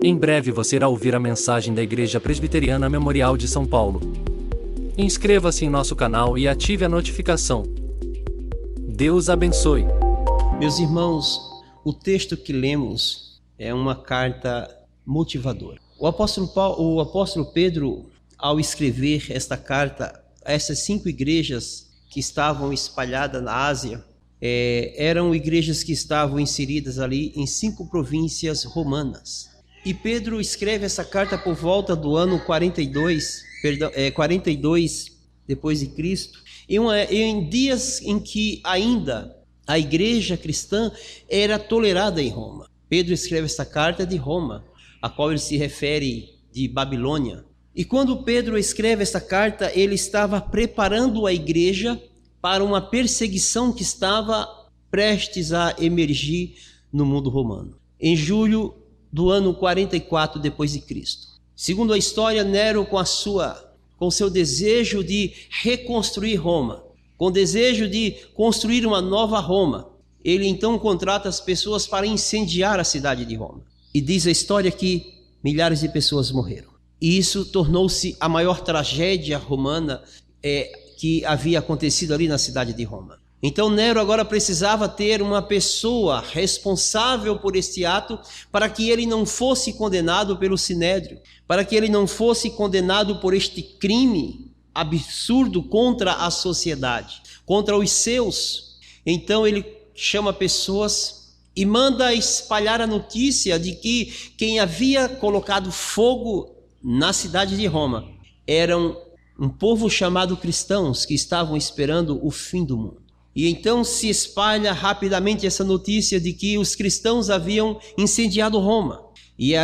Em breve você irá ouvir a mensagem da Igreja Presbiteriana Memorial de São Paulo. Inscreva-se em nosso canal e ative a notificação. Deus abençoe. Meus irmãos, o texto que lemos é uma carta motivadora. O apóstolo Pedro, ao escrever esta carta a essas 5 igrejas que estavam espalhadas na Ásia, eram igrejas que estavam inseridas ali em 5 províncias romanas. E Pedro escreve essa carta por volta do ano 42 depois de Cristo, em dias em que ainda a igreja cristã era tolerada em Roma. Pedro escreve essa carta de Roma, a qual ele se refere de Babilônia. E quando Pedro escreve essa carta, ele estava preparando a igreja para uma perseguição que estava prestes a emergir no mundo romano. Em julho do ano 44 depois de Cristo. Segundo a história, Nero, com seu desejo de reconstruir Roma, com o desejo de construir uma nova Roma, ele então contrata as pessoas para incendiar a cidade de Roma. E diz a história que milhares de pessoas morreram. E isso tornou-se a maior tragédia romana que havia acontecido ali na cidade de Roma. Então Nero agora precisava ter uma pessoa responsável por este ato para que ele não fosse condenado pelo Sinédrio, para que ele não fosse condenado por este crime absurdo contra a sociedade, contra os seus. Então ele chama pessoas e manda espalhar a notícia de que quem havia colocado fogo na cidade de Roma eram um povo chamado cristãos que estavam esperando o fim do mundo. E então se espalha rapidamente essa notícia de que os cristãos haviam incendiado Roma. E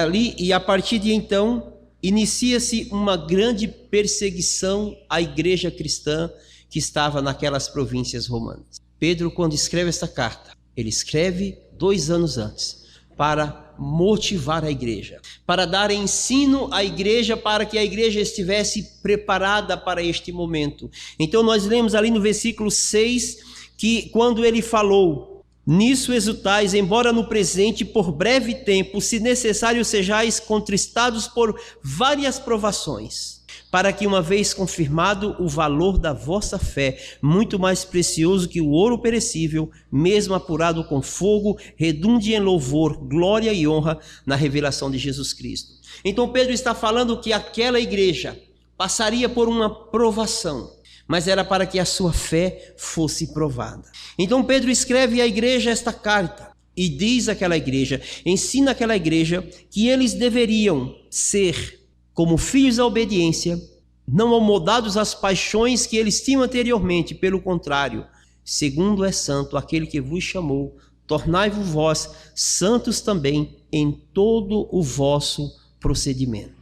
a partir de então, inicia-se uma grande perseguição à igreja cristã que estava naquelas províncias romanas. Pedro, quando escreve esta carta, ele escreve 2 anos antes, para motivar a igreja, para dar ensino à igreja, para que a igreja estivesse preparada para este momento. Então nós lemos ali no versículo 6, que quando ele falou: nisso exultais, embora no presente por breve tempo, se necessário sejais contristados por várias provações, para que uma vez confirmado o valor da vossa fé, muito mais precioso que o ouro perecível, mesmo apurado com fogo, redunde em louvor, glória e honra na revelação de Jesus Cristo. Então Pedro está falando que aquela igreja passaria por uma provação, mas era para que a sua fé fosse provada. Então Pedro escreve à igreja esta carta e diz àquela igreja, ensina àquela igreja que eles deveriam ser como filhos da obediência, não amoldados às paixões que eles tinham anteriormente, pelo contrário, segundo é santo aquele que vos chamou, tornai-vos vós santos também em todo o vosso procedimento.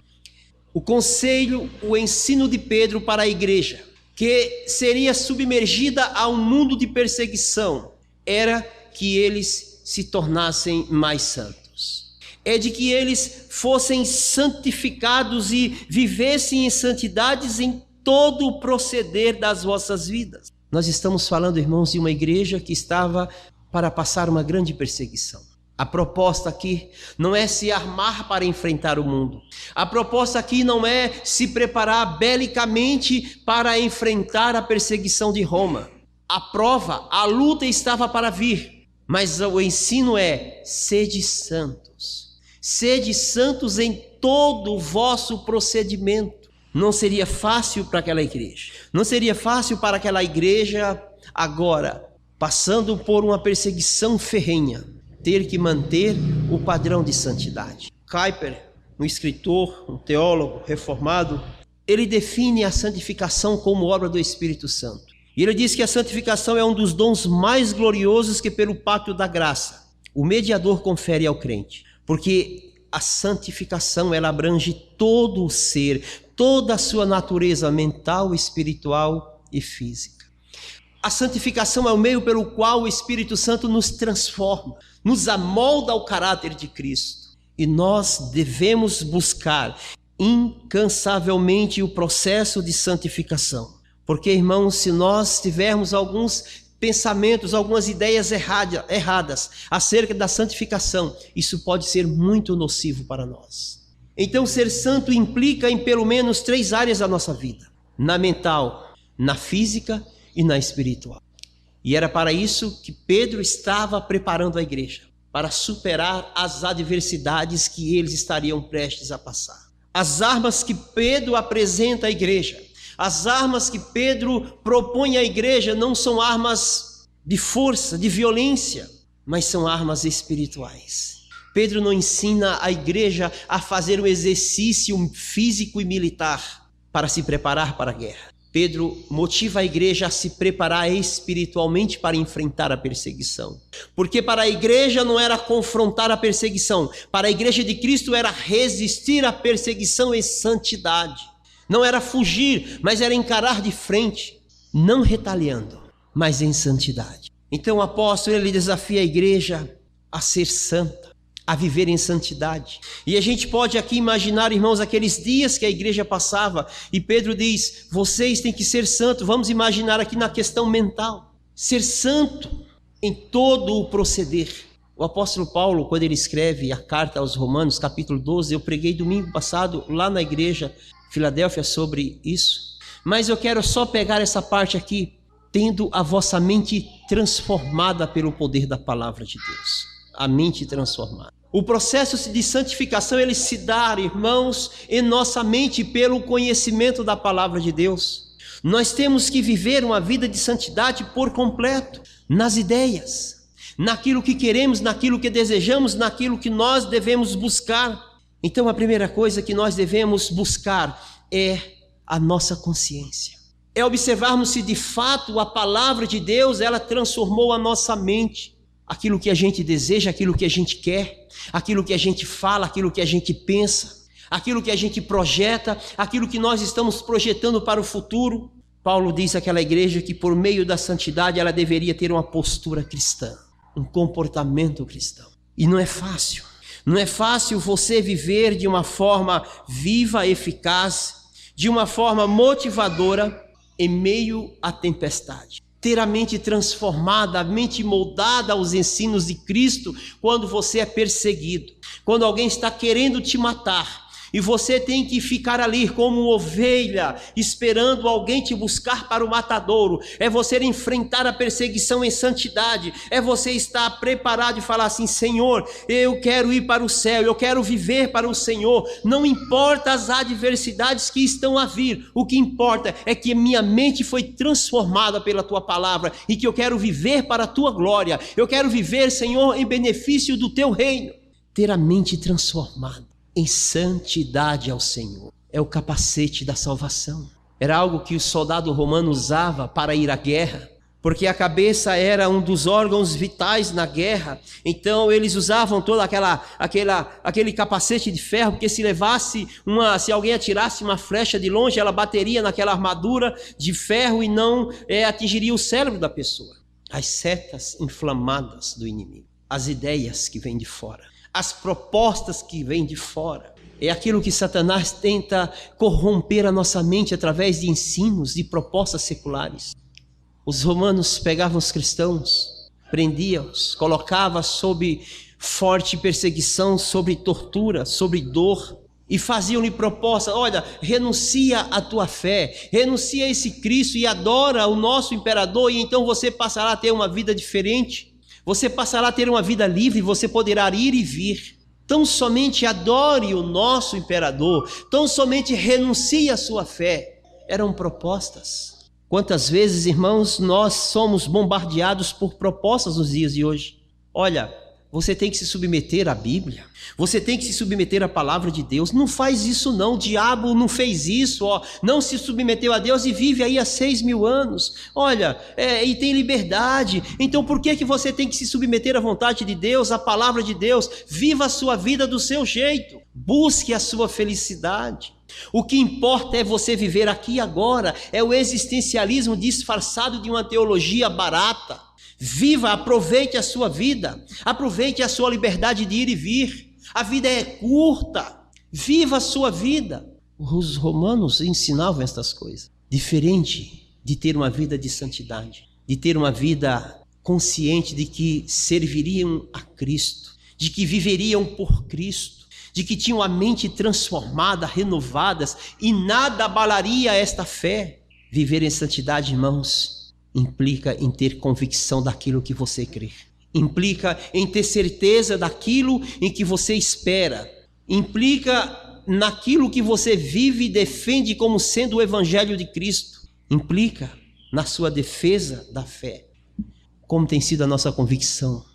O conselho, o ensino de Pedro para a igreja, que seria submergida a um mundo de perseguição, era que eles se tornassem mais santos. É de que eles fossem santificados e vivessem em santidades em todo o proceder das vossas vidas. Nós estamos falando, irmãos, de uma igreja que estava para passar uma grande perseguição. A proposta aqui não é se armar para enfrentar o mundo. A proposta aqui não é se preparar belicamente para enfrentar a perseguição de Roma. A prova, a luta estava para vir, mas o ensino é: sede santos. Sede santos em todo o vosso procedimento. Não seria fácil para aquela igreja. Não seria fácil para aquela igreja agora, passando por uma perseguição ferrenha, ter que manter o padrão de santidade. Kuyper, um escritor, um teólogo reformado, ele define a santificação como obra do Espírito Santo. E ele diz que a santificação é um dos dons mais gloriosos que pelo pacto da graça o mediador confere ao crente. Porque a santificação, ela abrange todo o ser, toda a sua natureza mental, espiritual e física. A santificação é o meio pelo qual o Espírito Santo nos transforma, nos amolda ao caráter de Cristo. E nós devemos buscar incansavelmente o processo de santificação. Porque, irmãos, se nós tivermos alguns pensamentos, algumas ideias erradas acerca da santificação, isso pode ser muito nocivo para nós. Então, ser santo implica em pelo menos 3 áreas da nossa vida: na mental, na física e na espiritual. E era para isso que Pedro estava preparando a igreja, para superar as adversidades que eles estariam prestes a passar. As armas que Pedro apresenta à igreja, as armas que Pedro propõe à igreja não são armas de força, de violência, mas são armas espirituais. Pedro não ensina a igreja a fazer um exercício físico e militar para se preparar para a guerra. Pedro motiva a igreja a se preparar espiritualmente para enfrentar a perseguição. Porque para a igreja não era confrontar a perseguição, para a igreja de Cristo era resistir à perseguição em santidade. Não era fugir, mas era encarar de frente, não retaliando, mas em santidade. Então o apóstolo, ele desafia a igreja a ser santa, a viver em santidade. E a gente pode aqui imaginar, irmãos, aqueles dias que a igreja passava, e Pedro diz, vocês têm que ser santos. Vamos imaginar aqui na questão mental, ser santo em todo o proceder. O apóstolo Paulo, quando ele escreve a carta aos Romanos, capítulo 12, eu preguei domingo passado lá na igreja Filadélfia sobre isso, mas eu quero só pegar essa parte aqui, tendo a vossa mente transformada pelo poder da palavra de Deus. A mente transformada. O processo de santificação, ele se dá, irmãos, em nossa mente pelo conhecimento da palavra de Deus. Nós temos que viver uma vida de santidade por completo, nas ideias, naquilo que queremos, naquilo que desejamos, naquilo que nós devemos buscar. Então a primeira coisa que nós devemos buscar é a nossa consciência. É observarmos se de fato a palavra de Deus, ela transformou a nossa mente. Aquilo que a gente deseja, aquilo que a gente quer, aquilo que a gente fala, aquilo que a gente pensa, aquilo que a gente projeta, aquilo que nós estamos projetando para o futuro. Paulo diz àquela igreja que por meio da santidade ela deveria ter uma postura cristã, um comportamento cristão. E não é fácil. Não é fácil você viver de uma forma viva, eficaz, de uma forma motivadora em meio à tempestade. Ter a mente transformada, a mente moldada aos ensinos de Cristo quando você é perseguido, quando alguém está querendo te matar. E você tem que ficar ali como ovelha, esperando alguém te buscar para o matadouro. É você enfrentar a perseguição em santidade. É você estar preparado e falar assim, Senhor, eu quero ir para o céu, eu quero viver para o Senhor. Não importa as adversidades que estão a vir. O que importa é que minha mente foi transformada pela Tua palavra e que eu quero viver para a Tua glória. Eu quero viver, Senhor, em benefício do Teu reino. Ter a mente transformada em santidade ao Senhor. É o capacete da salvação. Era algo que o soldado romano usava para ir à guerra, porque a cabeça era um dos órgãos vitais na guerra. Então eles usavam todo aquele capacete de ferro, porque se alguém atirasse uma flecha de longe, ela bateria naquela armadura de ferro e não atingiria o cérebro da pessoa. As setas inflamadas do inimigo, as ideias que vêm de fora, as propostas que vêm de fora, é aquilo que Satanás tenta corromper a nossa mente através de ensinos, de propostas seculares. Os romanos pegavam os cristãos, prendiam-os, colocavam sob forte perseguição, sobre tortura, sobre dor, e faziam-lhe proposta, olha, renuncia à tua fé, renuncia a esse Cristo e adora o nosso imperador, e então você passará a ter uma vida diferente. Você passará a ter uma vida livre, você poderá ir e vir. Tão somente adore o nosso imperador, tão somente renuncie à sua fé. Eram propostas. Quantas vezes, irmãos, nós somos bombardeados por propostas nos dias de hoje. Olha, você tem que se submeter à Bíblia, você tem que se submeter à palavra de Deus. Não faz isso não, o diabo não fez isso, não se submeteu a Deus e vive aí há 6.000 anos. Olha, e tem liberdade, então por que você tem que se submeter à vontade de Deus, à palavra de Deus? Viva a sua vida do seu jeito, busque a sua felicidade. O que importa é você viver aqui e agora, é o existencialismo disfarçado de uma teologia barata. Viva, aproveite a sua vida, aproveite a sua liberdade de ir e vir. A vida é curta, viva a sua vida. Os romanos ensinavam estas coisas, diferente de ter uma vida de santidade. de ter uma vida consciente de que serviriam a Cristo, de que viveriam por Cristo, de que tinham a mente transformada, renovadas, e nada abalaria esta fé. Viver em santidade, irmãos, implica em ter convicção daquilo que você crê. Implica em ter certeza daquilo em que você espera. Implica naquilo que você vive e defende como sendo o Evangelho de Cristo. Implica na sua defesa da fé. Como tem sido a nossa convicção?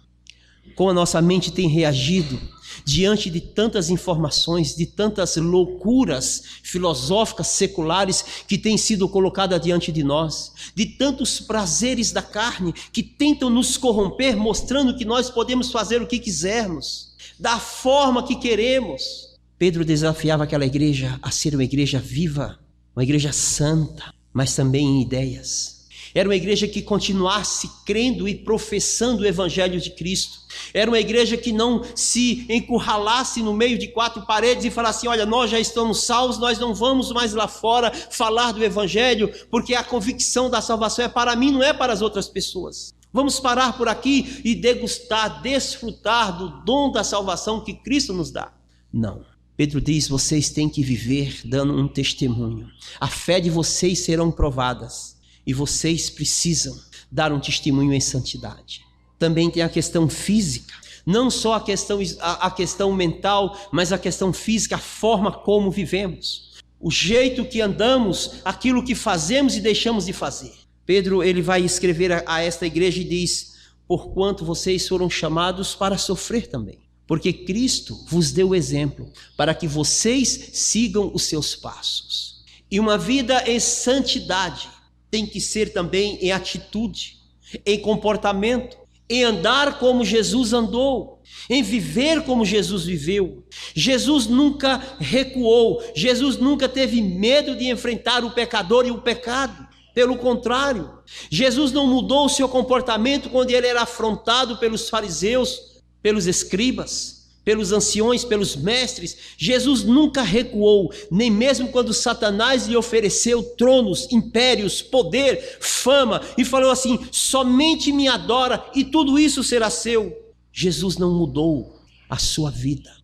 Como a nossa mente tem reagido diante de tantas informações, de tantas loucuras filosóficas, seculares que têm sido colocadas diante de nós, de tantos prazeres da carne que tentam nos corromper, mostrando que nós podemos fazer o que quisermos, da forma que queremos. Pedro desafiava aquela igreja a ser uma igreja viva, uma igreja santa, mas também em ideias. Era uma igreja que continuasse crendo e professando o Evangelho de Cristo. Era uma igreja que não se encurralasse no meio de quatro paredes e falasse: olha, nós já estamos salvos, nós não vamos mais lá fora falar do Evangelho, porque a convicção da salvação é para mim, não é para as outras pessoas. Vamos parar por aqui e degustar, desfrutar do dom da salvação que Cristo nos dá. Não. Pedro diz: vocês têm que viver dando um testemunho. A fé de vocês serão provadas. E vocês precisam dar um testemunho em santidade. Também tem a questão física. Não só a questão mental, mas a questão física, a forma como vivemos. O jeito que andamos, aquilo que fazemos e deixamos de fazer. Pedro, ele vai escrever a esta igreja e diz: porquanto vocês foram chamados para sofrer também. Porque Cristo vos deu o exemplo, para que vocês sigam os seus passos. E uma vida em santidade tem que ser também em atitude, em comportamento, em andar como Jesus andou, em viver como Jesus viveu. Jesus nunca recuou, Jesus nunca teve medo de enfrentar o pecador e o pecado. Pelo contrário, Jesus não mudou o seu comportamento quando ele era afrontado pelos fariseus, pelos escribas, pelos anciões, pelos mestres. Jesus nunca recuou, nem mesmo quando Satanás lhe ofereceu tronos, impérios, poder, fama, e falou assim: somente me adora e tudo isso será seu. Jesus não mudou a sua vida,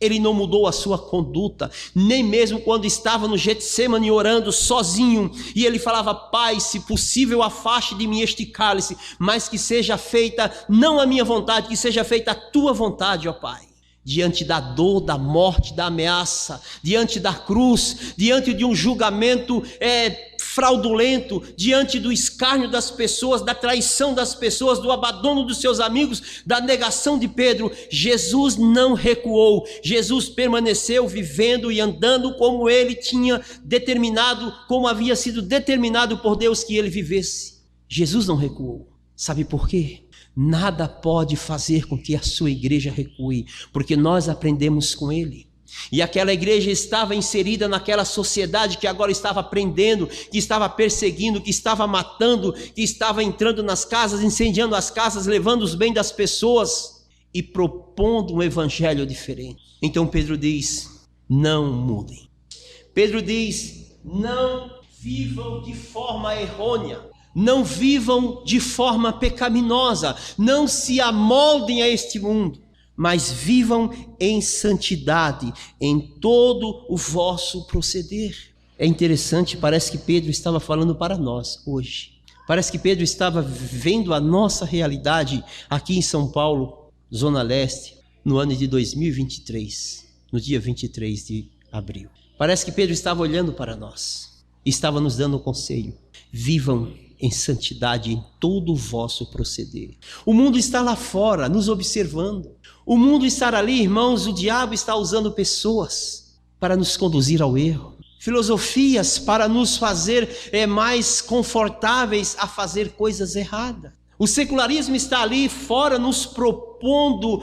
ele não mudou a sua conduta, nem mesmo quando estava no Getsemane orando sozinho, e ele falava: Pai, se possível afaste de mim este cálice, mas que seja feita não a minha vontade, que seja feita a tua vontade, ó Pai. Diante da dor, da morte, da ameaça, diante da cruz, diante de um julgamento fraudulento, diante do escárnio das pessoas, da traição das pessoas, do abandono dos seus amigos, da negação de Pedro, Jesus não recuou. Jesus permaneceu vivendo e andando como ele tinha determinado, como havia sido determinado por Deus que ele vivesse. Jesus não recuou. Sabe por quê? Nada pode fazer com que a sua igreja recue, porque nós aprendemos com ele. E aquela igreja estava inserida naquela sociedade que agora estava prendendo, que estava perseguindo, que estava matando, que estava entrando nas casas, incendiando as casas, levando os bens das pessoas e propondo um evangelho diferente. Então Pedro diz: não mudem. Pedro diz: não vivam de forma errônea. Não vivam de forma pecaminosa, não se amoldem a este mundo, mas vivam em santidade, em todo o vosso proceder. É interessante, parece que Pedro estava falando para nós hoje. Parece que Pedro estava vendo a nossa realidade aqui em São Paulo, Zona Leste, no ano de 2023, no dia 23 de abril. Parece que Pedro estava olhando para nós, estava nos dando um conselho: vivam em santidade em todo o vosso proceder. O mundo está lá fora, nos observando. O mundo está ali, irmãos, o diabo está usando pessoas para nos conduzir ao erro. Filosofias para nos fazer mais confortáveis a fazer coisas erradas. O secularismo está ali fora nos propondo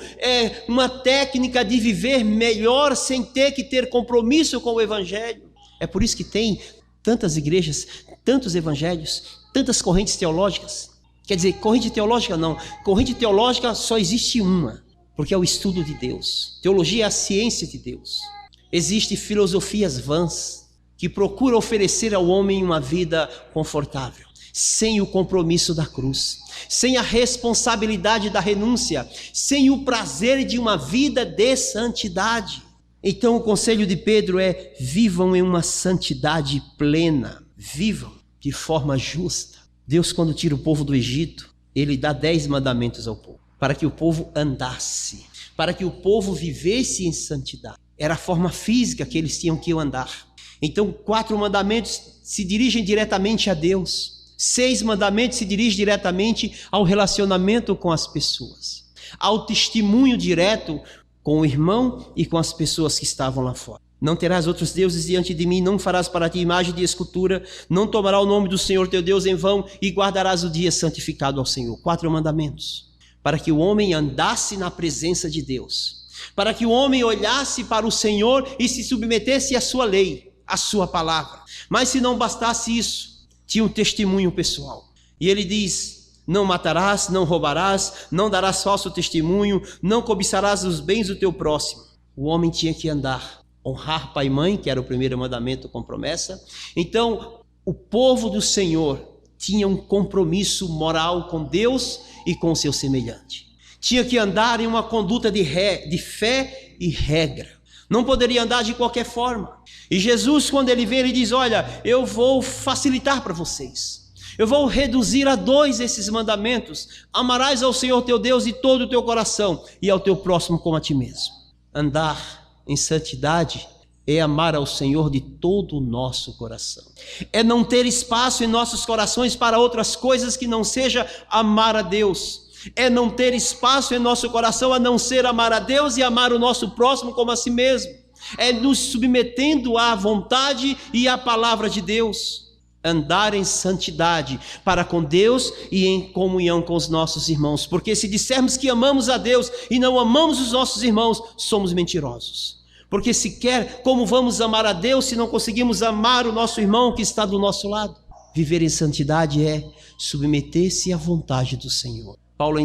uma técnica de viver melhor sem ter que ter compromisso com o Evangelho. É por isso que tem tantas igrejas, tantos evangelhos, tantas correntes teológicas. Quer dizer, corrente teológica não. Corrente teológica só existe uma, porque é o estudo de Deus. Teologia é a ciência de Deus. Existem filosofias vãs que procuram oferecer ao homem uma vida confortável, sem o compromisso da cruz, sem a responsabilidade da renúncia, sem o prazer de uma vida de santidade. Então o conselho de Pedro é: vivam em uma santidade plena, vivam de forma justa. Deus, quando tira o povo do Egito, ele dá 10 mandamentos ao povo, para que o povo andasse, para que o povo vivesse em santidade. Era a forma física que eles tinham que andar. Então 4 mandamentos se dirigem diretamente a Deus, 6 mandamentos se dirigem diretamente ao relacionamento com as pessoas, ao testemunho direto com o irmão e com as pessoas que estavam lá fora. Não terás outros deuses diante de mim, não farás para ti imagem de escultura, não tomarás o nome do Senhor teu Deus em vão e guardarás o dia santificado ao Senhor. 4 mandamentos, para que o homem andasse na presença de Deus, para que o homem olhasse para o Senhor e se submetesse à sua lei, à sua palavra. Mas se não bastasse isso, tinha um testemunho pessoal. E ele diz: não matarás, não roubarás, não darás falso testemunho, não cobiçarás os bens do teu próximo. O homem tinha que andar, honrar pai e mãe, que era o primeiro mandamento com promessa. Então, o povo do Senhor tinha um compromisso moral com Deus e com o seu semelhante. Tinha que andar em uma conduta de fé e regra. Não poderia andar de qualquer forma. E Jesus, quando ele vem, ele diz: olha, eu vou facilitar para vocês. Eu vou reduzir a 2 esses mandamentos. Amarás ao Senhor teu Deus de todo o teu coração e ao teu próximo como a ti mesmo. Andar em santidade é amar ao Senhor de todo o nosso coração. É não ter espaço em nossos corações para outras coisas que não seja amar a Deus. É não ter espaço em nosso coração a não ser amar a Deus e amar o nosso próximo como a si mesmo. É nos submetendo à vontade e à palavra de Deus. Andar em santidade para com Deus e em comunhão com os nossos irmãos. Porque se dissermos que amamos a Deus e não amamos os nossos irmãos, somos mentirosos. Porque sequer como vamos amar a Deus se não conseguimos amar o nosso irmão que está do nosso lado? Viver em santidade é submeter-se à vontade do Senhor.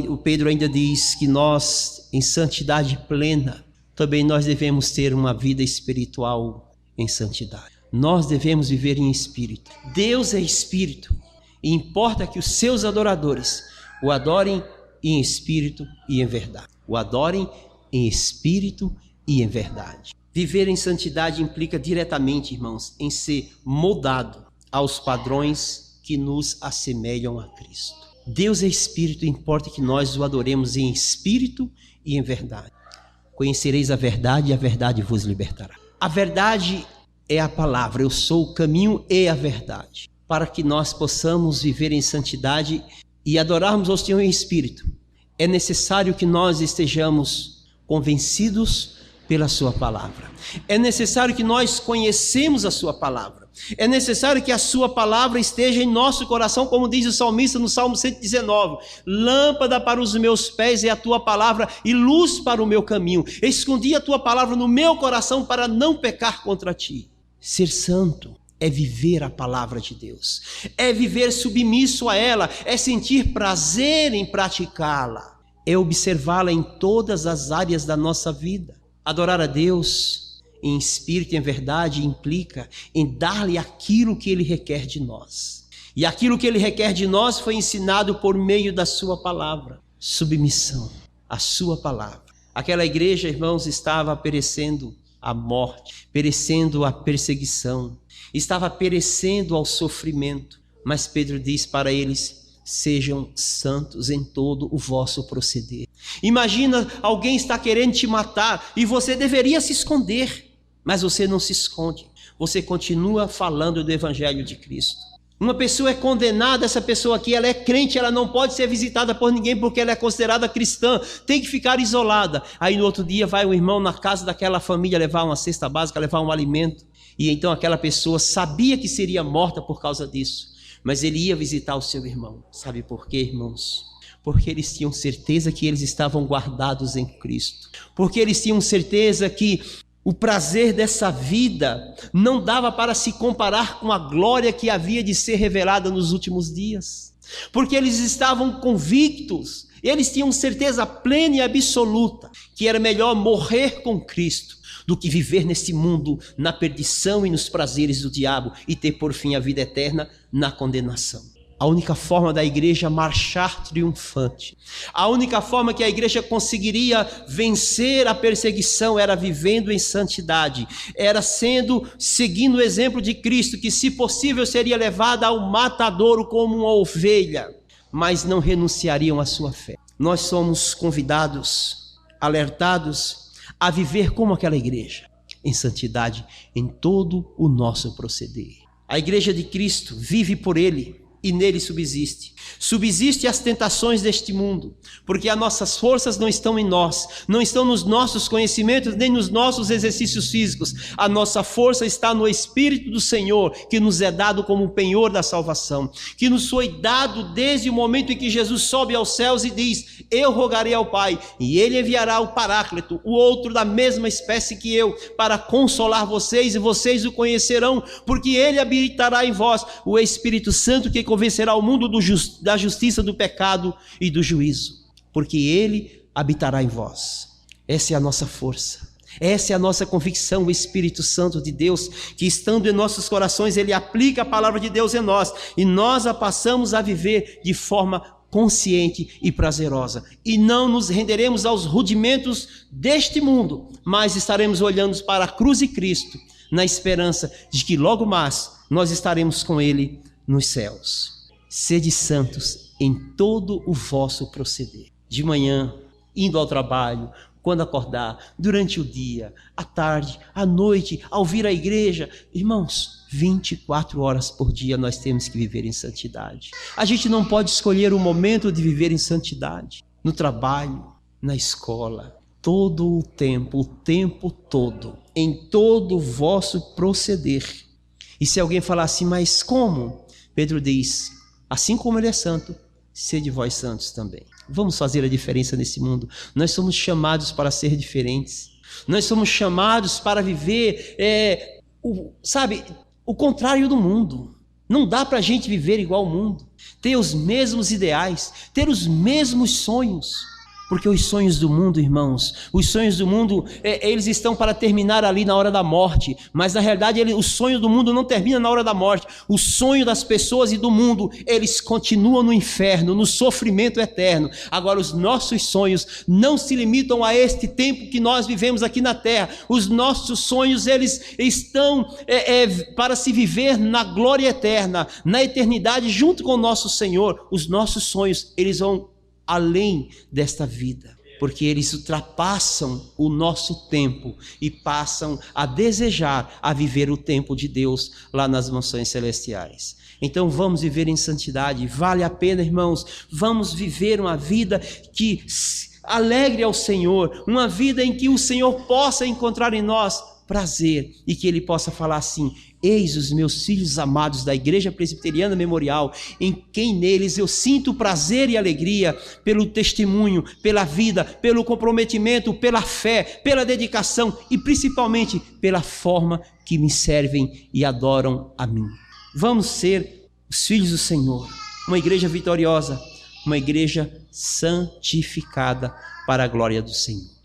O Pedro ainda diz que nós, em santidade plena, também nós devemos ter uma vida espiritual em santidade. Nós devemos viver em espírito. Deus é espírito e importa que os seus adoradores o adorem em espírito e em verdade. O adorem em espírito e em verdade. Viver em santidade implica diretamente, irmãos, em ser moldado aos padrões que nos assemelham a Cristo. Deus é espírito e importa que nós o adoremos em espírito e em verdade. Conhecereis a verdade e a verdade vos libertará. A verdade é a palavra, eu sou o caminho e a verdade. Para que nós possamos viver em santidade e adorarmos ao Senhor em espírito, é necessário que nós estejamos convencidos pela sua palavra. É necessário que nós conhecemos a sua palavra. É necessário que a sua palavra esteja em nosso coração, como diz o salmista no Salmo 119. Lâmpada para os meus pés é a tua palavra e luz para o meu caminho. Escondi a tua palavra no meu coração para não pecar contra ti. Ser santo é viver a palavra de Deus. É viver submisso a ela. É sentir prazer em praticá-la. É observá-la em todas as áreas da nossa vida. Adorar a Deus em espírito e em verdade implica em dar-lhe aquilo que Ele requer de nós. E aquilo que Ele requer de nós foi ensinado por meio da sua palavra. Submissão à sua palavra. Aquela igreja, irmãos, estava perecendo à morte, perecendo à perseguição, estava perecendo ao sofrimento. Mas Pedro diz para eles: sejam santos em todo o vosso proceder. Imagina, alguém está querendo te matar e você deveria se esconder, mas você não se esconde, você continua falando do evangelho de Cristo. Uma pessoa é condenada, essa pessoa aqui, ela é crente, ela não pode ser visitada por ninguém porque ela é considerada cristã, tem que ficar isolada. Aí no outro dia vai o irmão na casa daquela família levar uma cesta básica, levar um alimento, e então aquela pessoa sabia que seria morta por causa disso, mas ele ia visitar o seu irmão. Sabe por quê, irmãos? Porque eles tinham certeza que eles estavam guardados em Cristo. Porque eles tinham certeza que o prazer dessa vida não dava para se comparar com a glória que havia de ser revelada nos últimos dias. Porque eles estavam convictos, eles tinham certeza plena e absoluta que era melhor morrer com Cristo do que viver nesse mundo na perdição e nos prazeres do diabo e ter por fim a vida eterna na condenação. A única forma da igreja marchar triunfante, a única forma que a igreja conseguiria vencer a perseguição era vivendo em santidade, era seguindo o exemplo de Cristo, que se possível seria levada ao matadouro como uma ovelha, mas não renunciariam à sua fé. Nós somos convidados, alertados a viver como aquela igreja, em santidade em todo o nosso proceder. A igreja de Cristo vive por Ele e nele subsiste. Subsiste às tentações deste mundo, porque as nossas forças não estão em nós, não estão nos nossos conhecimentos, nem nos nossos exercícios físicos. A nossa força está no Espírito do Senhor, que nos é dado como o penhor da salvação, que nos foi dado desde o momento em que Jesus sobe aos céus e diz: eu rogarei ao Pai, e Ele enviará o Paráclito, o outro da mesma espécie que eu, para consolar vocês, e vocês o conhecerão, porque Ele habitará em vós, o Espírito Santo, que convencerá o mundo da justiça, do pecado e do juízo, porque Ele habitará em vós. Essa é a nossa força, essa é a nossa convicção, o Espírito Santo de Deus, que estando em nossos corações, Ele aplica a palavra de Deus em nós, e nós a passamos a viver de forma consciente e prazerosa, e não nos renderemos aos rudimentos deste mundo, mas estaremos olhando para a cruz de Cristo, na esperança de que logo mais nós estaremos com Ele nos céus. Sede santos em todo o vosso proceder. De manhã, indo ao trabalho, quando acordar, durante o dia, à tarde, à noite, ao vir à igreja. Irmãos, 24 horas por dia nós temos que viver em santidade. A gente não pode escolher o momento de viver em santidade. No trabalho, na escola, todo o tempo todo, em todo o vosso proceder. E se alguém falar assim, mas como? Pedro diz: assim como Ele é santo, sede vós santos também. Vamos fazer a diferença nesse mundo. Nós somos chamados para ser diferentes. Nós somos chamados para viver, o contrário do mundo. Não dá para a gente viver igual ao mundo. Ter os mesmos ideais, ter os mesmos sonhos. Porque os sonhos do mundo, irmãos, os sonhos do mundo, eles estão para terminar ali na hora da morte, mas na realidade o sonho do mundo não termina na hora da morte. O sonho das pessoas e do mundo, eles continuam no inferno, no sofrimento eterno. Agora, os nossos sonhos não se limitam a este tempo que nós vivemos aqui na terra. Os nossos sonhos, eles estão para se viver na glória eterna, na eternidade, junto com o nosso Senhor. Os nossos sonhos, eles vão além desta vida, porque eles ultrapassam o nosso tempo e passam a desejar a viver o tempo de Deus lá nas mansões celestiais. Então vamos viver em santidade, vale a pena, irmãos. Vamos viver uma vida que alegre ao Senhor, uma vida em que o Senhor possa encontrar em nós prazer e que Ele possa falar assim: eis os meus filhos amados da Igreja Presbiteriana Memorial, em quem neles eu sinto prazer e alegria pelo testemunho, pela vida, pelo comprometimento, pela fé, pela dedicação e principalmente pela forma que me servem e adoram a mim. Vamos ser os filhos do Senhor, uma igreja vitoriosa, uma igreja santificada para a glória do Senhor.